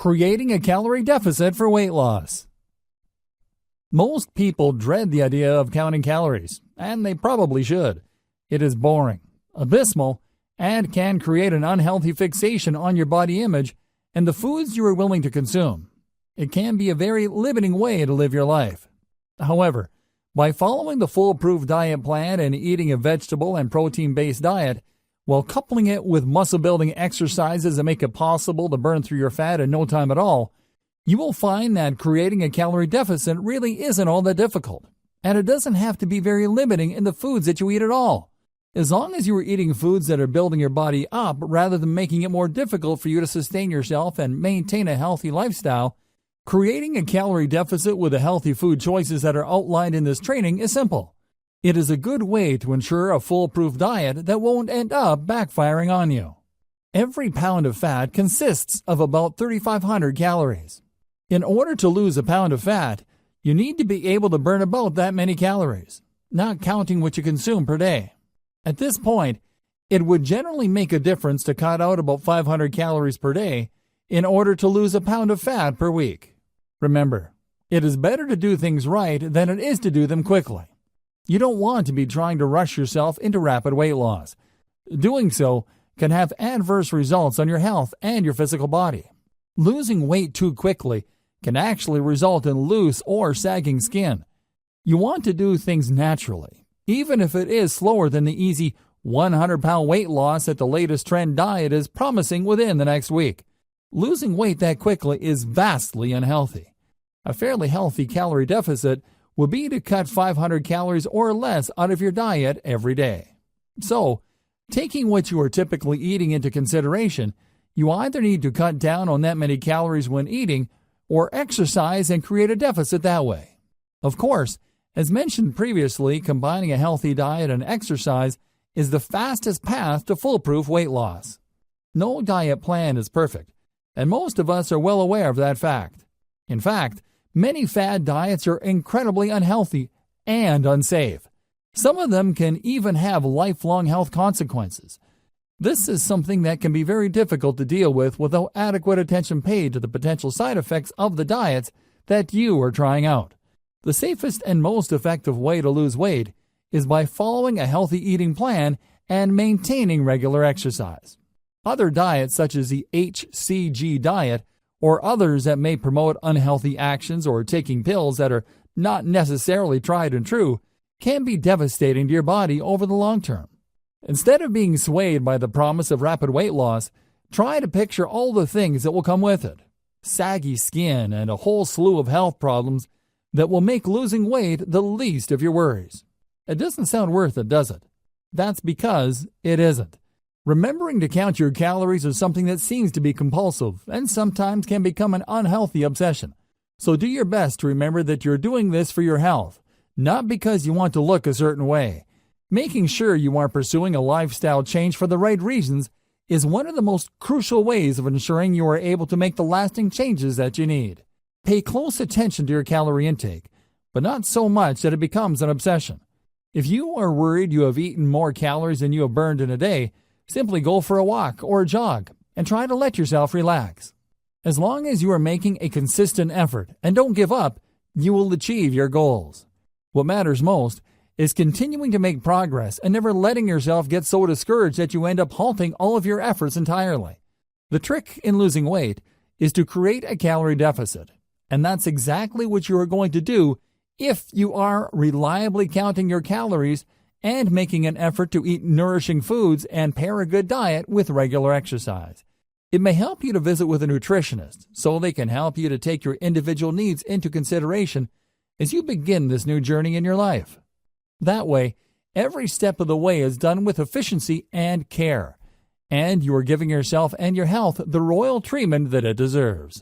Creating a calorie deficit for weight loss. Most people dread the idea of counting calories, and they probably should. It is boring, abysmal, and can create an unhealthy fixation on your body image and the foods you are willing to consume. It can be a very limiting way to live your life. However, by following the foolproof diet plan and eating a vegetable and protein-based diet, while coupling it with muscle-building exercises that make it possible to burn through your fat in no time at all, you will find that creating a calorie deficit really isn't all that difficult, and it doesn't have to be very limiting in the foods that you eat at all. As long as you are eating foods that are building your body up rather than making it more difficult for you to sustain yourself and maintain a healthy lifestyle, creating a calorie deficit with the healthy food choices that are outlined in this training is simple. It is a good way to ensure a foolproof diet that won't end up backfiring on you. Every pound of fat consists of about 3,500 calories. In order to lose a pound of fat, you need to be able to burn about that many calories, not counting what you consume per day. At this point, it would generally make a difference to cut out about 500 calories per day in order to lose a pound of fat per week. Remember, it is better to do things right than it is to do them quickly. You don't want to be trying to rush yourself into rapid weight loss. Doing so can have adverse results on your health and your physical body. Losing weight too quickly can actually result in loose or sagging skin. You want to do things naturally, even if it is slower than the easy 100-pound weight loss that the latest trend diet is promising within the next week. Losing weight that quickly is vastly unhealthy. A fairly healthy calorie deficit would be to cut 500 calories or less out of your diet every day. So, taking what you are typically eating into consideration, you either need to cut down on that many calories when eating or exercise and create a deficit that way. Of course, as mentioned previously, combining a healthy diet and exercise is the fastest path to foolproof weight loss. No diet plan is perfect, and most of us are well aware of that fact. In fact, many fad diets are incredibly unhealthy and unsafe. Some of them can even have lifelong health consequences. This is something that can be very difficult to deal with without adequate attention paid to the potential side effects of the diets that you are trying out. The safest and most effective way to lose weight is by following a healthy eating plan and maintaining regular exercise. Other diets such as the HCG diet or others that may promote unhealthy actions or taking pills that are not necessarily tried and true can be devastating to your body over the long term. Instead of being swayed by the promise of rapid weight loss, try to picture all the things that will come with it. Saggy skin and a whole slew of health problems that will make losing weight the least of your worries. It doesn't sound worth it, does it? That's because it isn't. Remembering to count your calories is something that seems to be compulsive and sometimes can become an unhealthy obsession. So do your best to remember that you're doing this for your health, not because you want to look a certain way. Making sure you are pursuing a lifestyle change for the right reasons is one of the most crucial ways of ensuring you are able to make the lasting changes that you need. Pay close attention to your calorie intake, but not so much that it becomes an obsession. If you are worried you have eaten more calories than you have burned in a day, simply go for a walk or a jog and try to let yourself relax. As long as you are making a consistent effort and don't give up, you will achieve your goals. What matters most is continuing to make progress and never letting yourself get so discouraged that you end up halting all of your efforts entirely. The trick in losing weight is to create a calorie deficit, and that's exactly what you are going to do if you are reliably counting your calories and making an effort to eat nourishing foods and pair a good diet with regular exercise. It may help you to visit with a nutritionist so they can help you to take your individual needs into consideration as you begin this new journey in your life. That way, every step of the way is done with efficiency and care, and you are giving yourself and your health the royal treatment that it deserves.